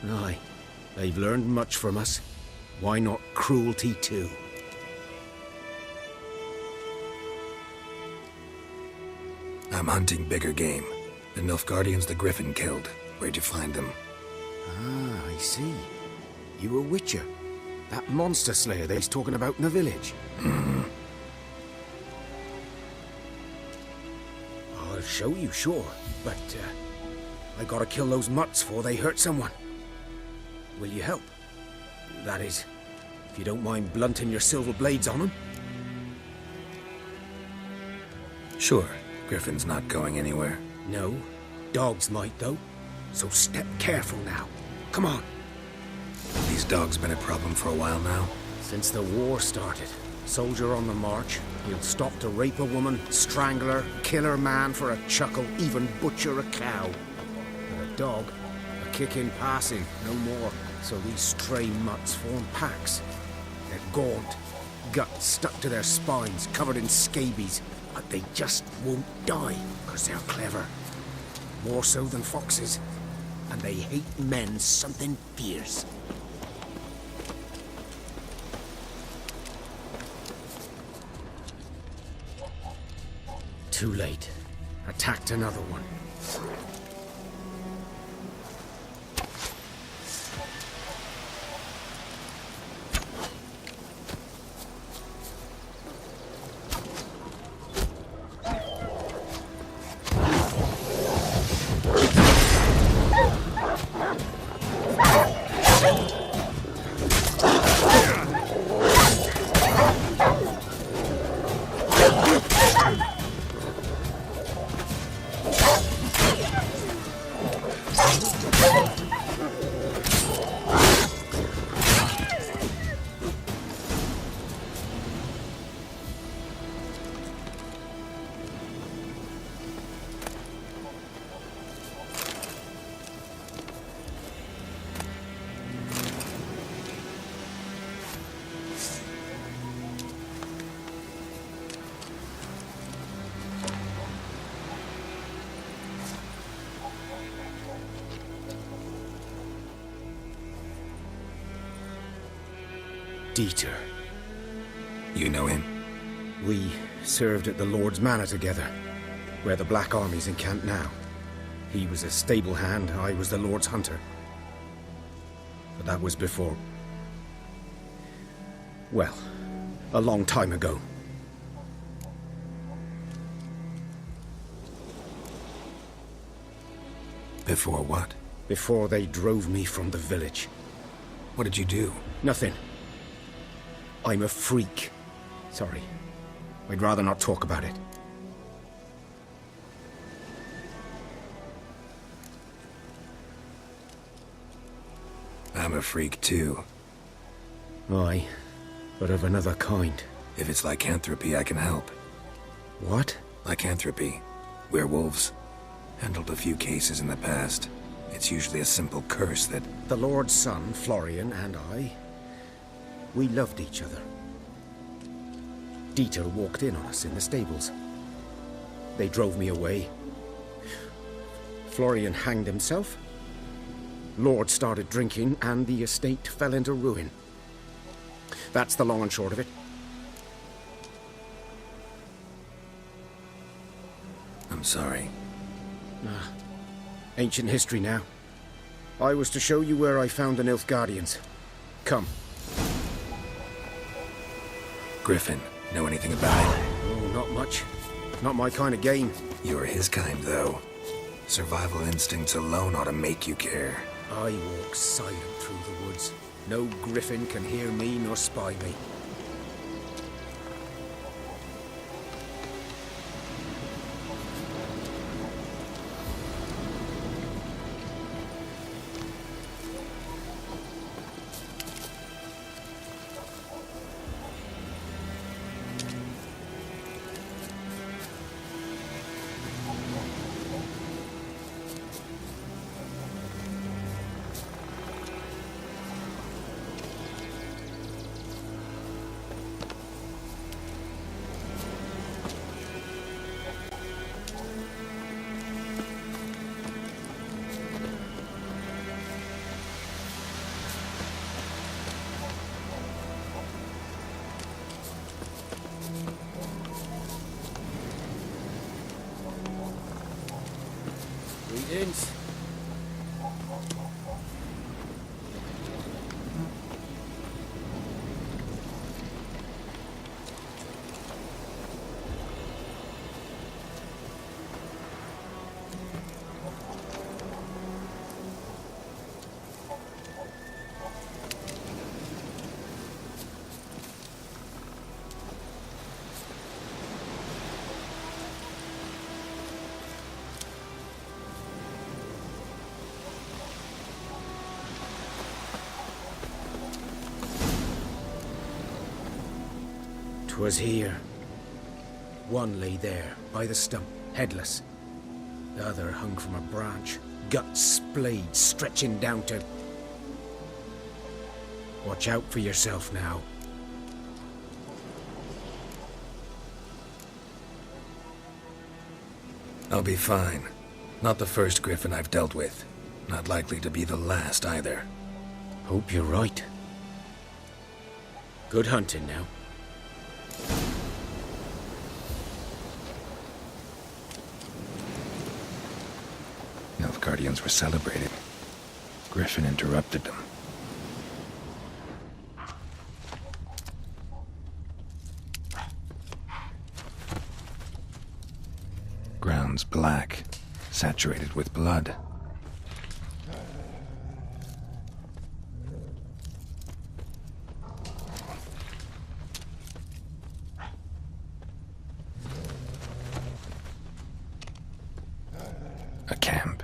Aye, they've learned much from us. Why not cruelty too? I'm hunting bigger game. The Nilfgaardians the Griffin killed. Where'd you find them? Ah, I see. You a witcher. That monster slayer they's talking about in the village. I'll show you, sure. But, I gotta kill those mutts before they hurt someone. Will you help? That is, if you don't mind blunting your silver blades on them. Sure. Griffin's not going anywhere. No. Dogs might, though. So step careful now. Come on. These dogs been a problem for a while now? Since the war started. Soldier on the march. He'll stop to rape a woman, strangle her, kill her man for a chuckle, even butcher a cow. But a dog, a kick in passing, no more. So these stray mutts form packs. They're gaunt, guts stuck to their spines, covered in scabies. But they just won't die, because they're clever. More so than foxes. And they hate men something fierce. Too late. Attacked another one. Dieter. You know him? We served at the Lord's Manor together, where the Black Army's encamped now. He was a stable hand, I was the Lord's hunter. But that was before... well, a long time ago. Before what? Before they drove me from the village. What did you do? Nothing. I'm a freak. Sorry. I'd rather not talk about it. I'm a freak too. Aye, but of another kind. If it's lycanthropy, I can help. What? Lycanthropy. Werewolves. Handled a few cases in the past. It's usually a simple curse that... The Lord's son, Florian, and I... we loved each other. Dieter walked in on us in the stables. They drove me away. Florian hanged himself. Lord started drinking, and the estate fell into ruin. That's the long and short of it. I'm sorry. Ancient history now. I was to show you where I found the Nilfgaardians. Come. Griffin, know anything about it? Oh, not much. Not my kind of game. You're his kind, though. Survival instincts alone ought to make you care. I walk silent through the woods. No griffin can hear me nor spy me. 'Twas here. One lay there, by the stump, headless. The other hung from a branch, guts splayed, stretching down to... Watch out for yourself now. I'll be fine. Not the first griffin I've dealt with. Not likely to be the last either. Hope you're right. Good hunting now. Nilfgaardians were celebrating. Griffin interrupted them. Ground's black, saturated with blood. A camp.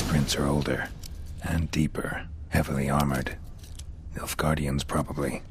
Prints are older and deeper, heavily armored. Nilfgaardians, probably.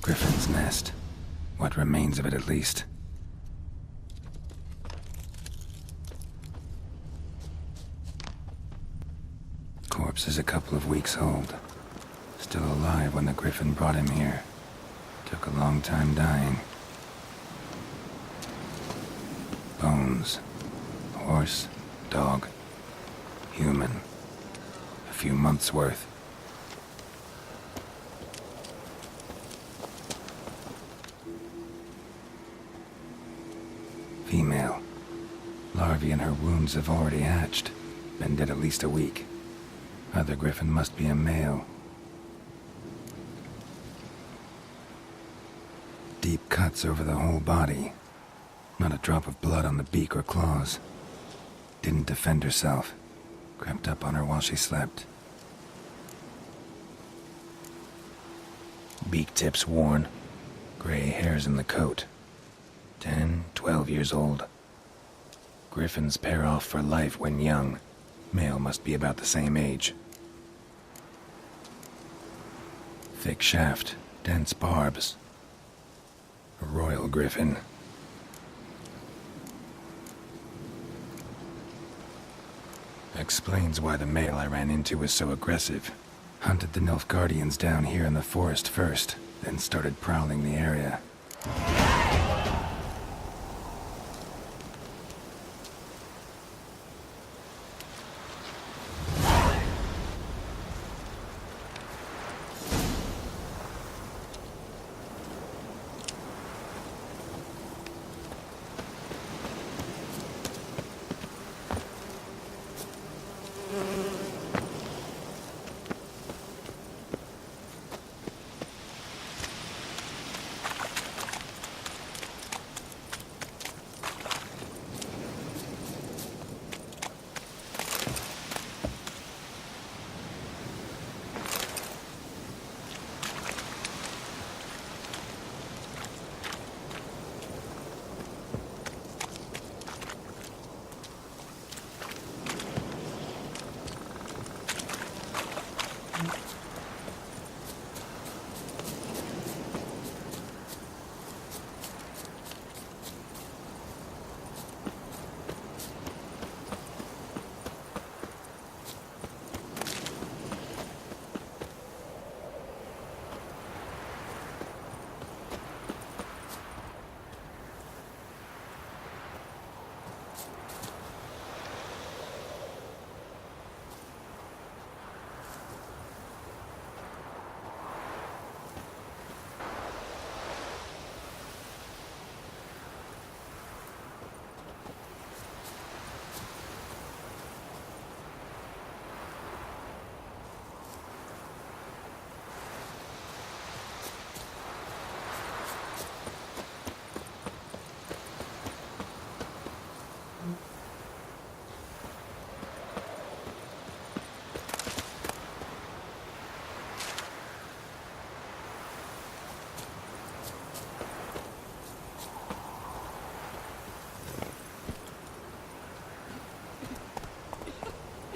Griffin's nest. What remains of it, at least. Corpse is a couple of weeks old. Still alive when the Griffin brought him here. Took a long time dying. Bones. Horse, dog, human. A few months' worth. Female. Larvae in her wounds have already hatched. Been dead at least a week. Other Griffin must be a male. Deep cuts over the whole body. Not a drop of blood on the beak or claws. Didn't defend herself. Crept up on her while she slept. Beak tips worn. Gray hairs in the coat. 10, 12 years old. Griffins pair off for life when young. Male must be about the same age. Thick shaft, dense barbs. A royal griffin. Explains why the male I ran into was so aggressive. Hunted the Nilfgaardians down here in the forest first, then started prowling the area.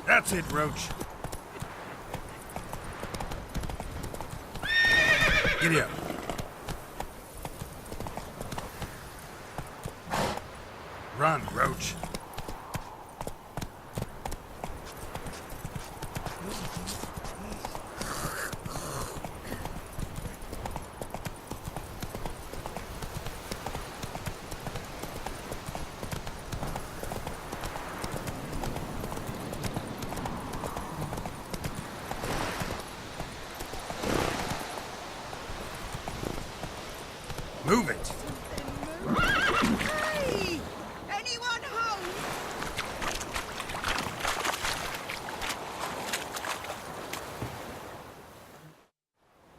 That's it, Roach. Giddy up. Run, Roach. Move it! Hey! Anyone home?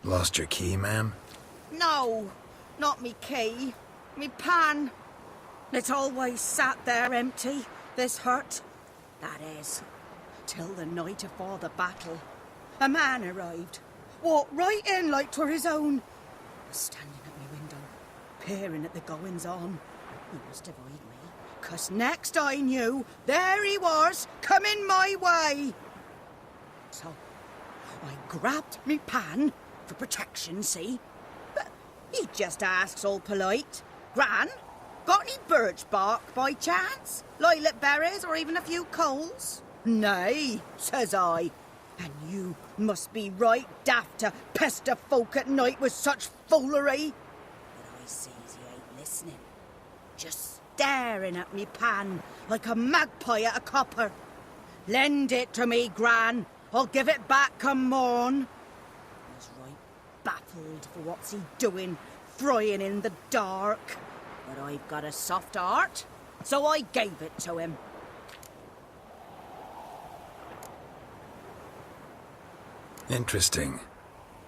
Lost your key, ma'am? No, not me key. Me pan. It's always sat there empty, this hut. That is, till the night afore the battle. A man arrived. Walked right in like 'twere his own. Was standing at me window, peering at the goings-on. He must avoid me, 'cause next I knew, there he was, coming my way. So, I grabbed me pan, for protection, see? But He just asks all polite. Gran, got any birch bark by chance? Lilac berries or even a few coals? Nay, says I. And you must be right daft to pester folk at night with such foolery. But I sees he ain't listening. Just staring at me pan like a magpie at a copper. Lend it to me, Gran. I'll give it back come morn. I was right baffled for what's he doing, frying in the dark. But I've got a soft heart, so I gave it to him. Interesting.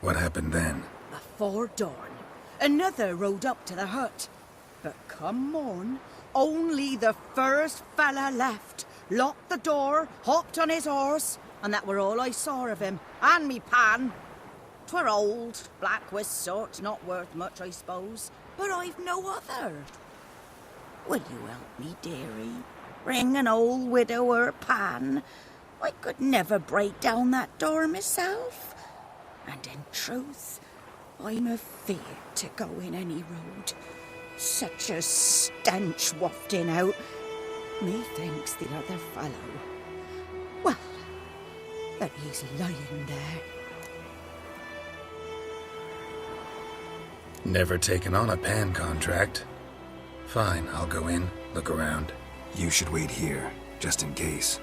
What happened then? Before dawn, another rode up to the hut. But come morn, only the first fella left, locked the door, hopped on his horse, and that were all I saw of him, and me pan. 'Twere old, black with sort, not worth much, I suppose, but I've no other. Will you help me, dearie? Bring an old widower pan. I could never break down that door myself. And in truth, I'm afeard to go in any road. Such a stench wafting out. Methinks the other fellow. Well, there he's lying there. Never taken on a pan contract. Fine, I'll go in, look around. You should wait here, just in case.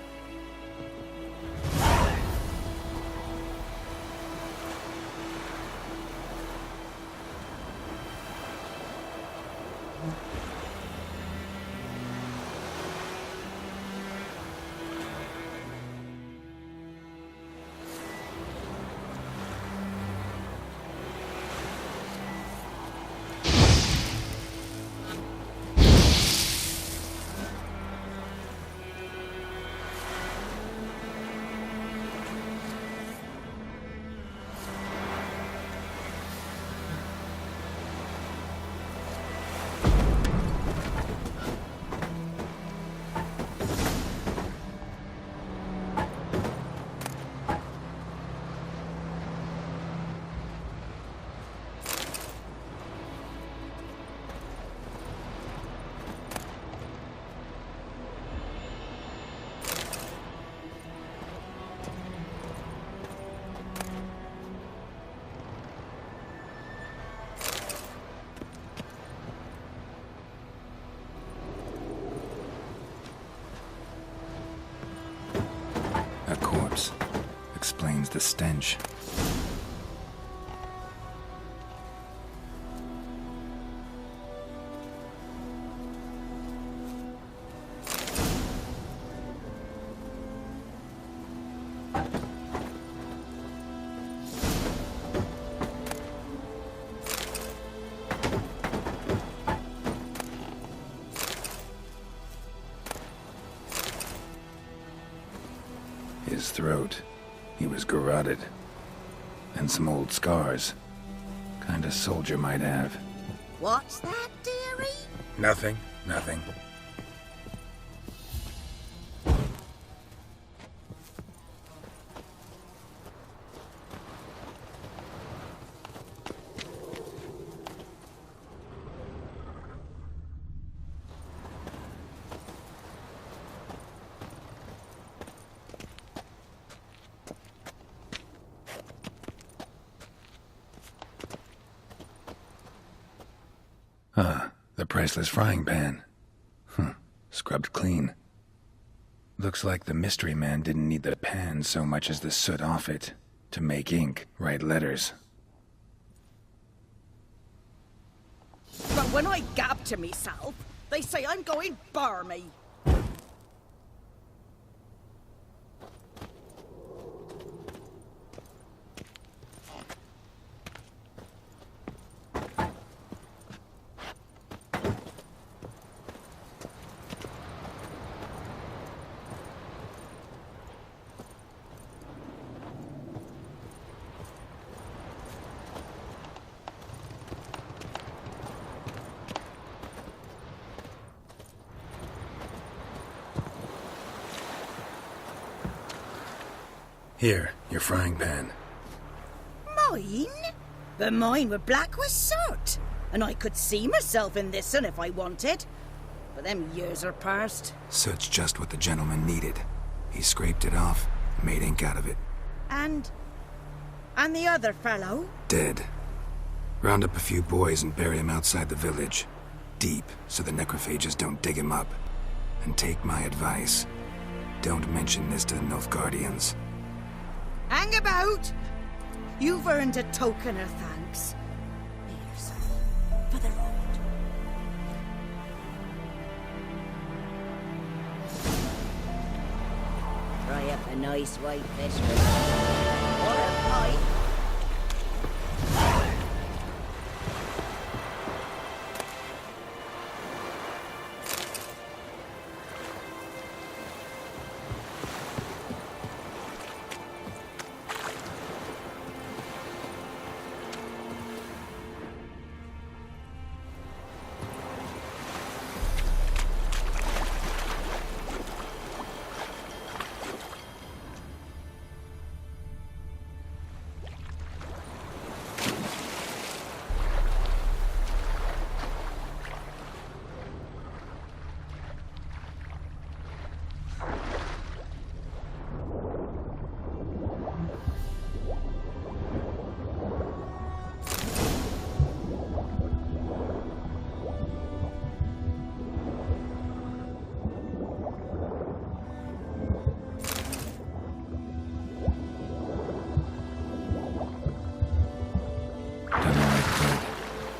A corpse. Explains the stench. His throat. He was garroted. And some old scars. Kind a soldier might have. What's that, dearie? Nothing. The priceless frying pan. Scrubbed clean. Looks like the mystery man didn't need the pan so much as the soot off it to make ink, write letters. But when I gab to myself, they say I'm going barmy. Here, your frying pan. Mine? But mine were black with soot. and I could see myself in this one if I wanted. But them years are past. Soot's just what the gentleman needed. He scraped it off, made ink out of it. And the other fellow? Dead. Round up a few boys and bury him outside the village. Deep, so the necrophages don't dig him up. And take my advice. Don't mention this to the Nilfgaardians. Hang about! You've earned a token of thanks. Here's for the road. Try up a nice white fish for me. Or a pie.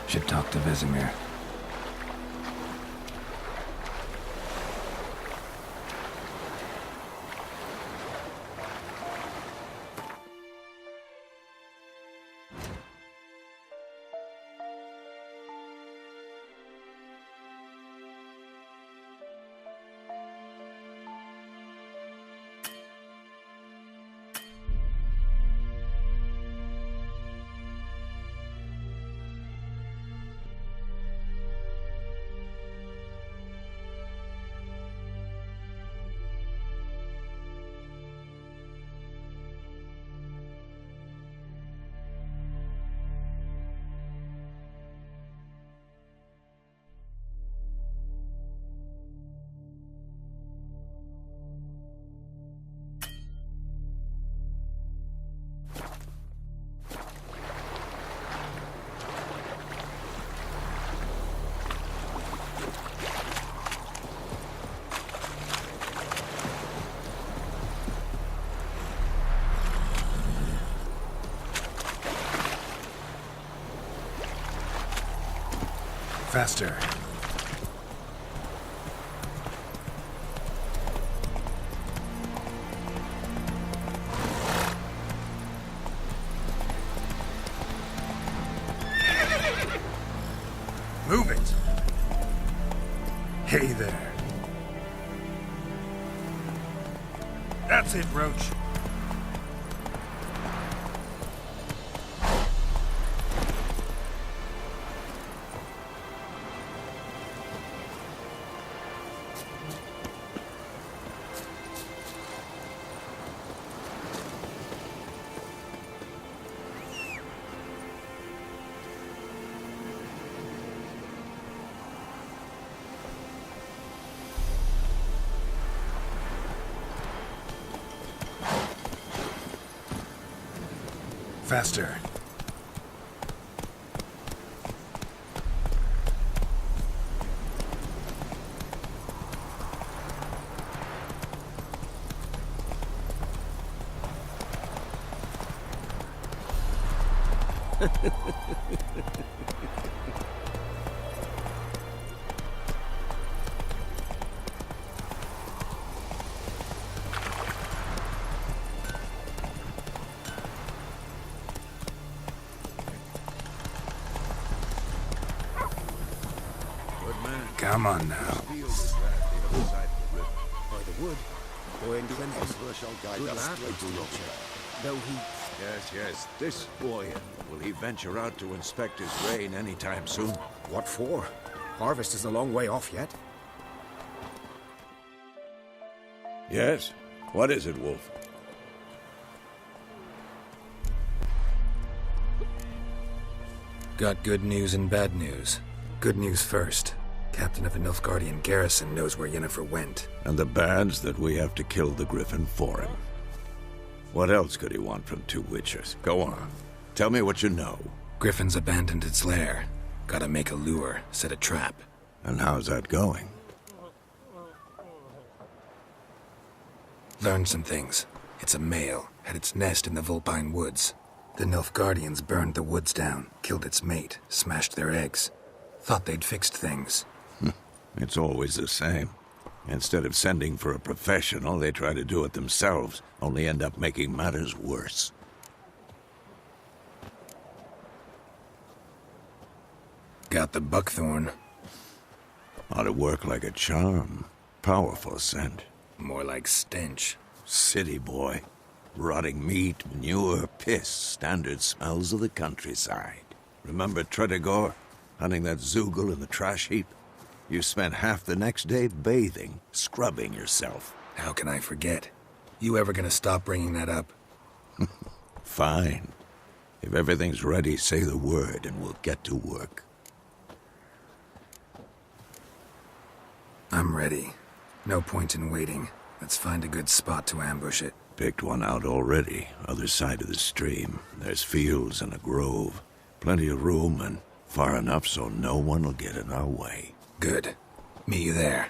Should talk to Vesemir. Faster. Move it. Hey there. That's it, Roach. Faster. Come on now. By the wood, or into the next. Good lad, though he... Yes. This boy, will he venture out to inspect his grain anytime soon? What for? Harvest is a long way off yet. Yes? What is it, Wolf? Got good news and bad news. Good news first. Captain of the Nilfgaardian garrison knows where Yennefer went. And the bad's that we have to kill the Griffin for him. What else could he want from two witchers? Go on. Tell me what you know. Griffin's abandoned its lair. Gotta make a lure, set a trap. And how's that going? Learned some things. It's a male, had its nest in the Vulpine Woods. The Nilfgaardians burned the woods down, killed its mate, smashed their eggs. Thought they'd fixed things. It's always the same. Instead of sending for a professional, they try to do it themselves, only end up making matters worse. Got the buckthorn. Ought to work like a charm. Powerful scent. More like stench. City boy. Rotting meat, manure, piss. Standard smells of the countryside. Remember Tredegor? Hunting that Zoogle in the trash heap? You spent half the next day bathing, scrubbing yourself. How can I forget? You ever gonna stop bringing that up? Fine. If everything's ready, say the word and we'll get to work. I'm ready. No point in waiting. Let's find a good spot to ambush it. Picked one out already, other side of the stream. There's fields and a grove. Plenty of room and far enough so no one will get in our way. Good. Meet you there.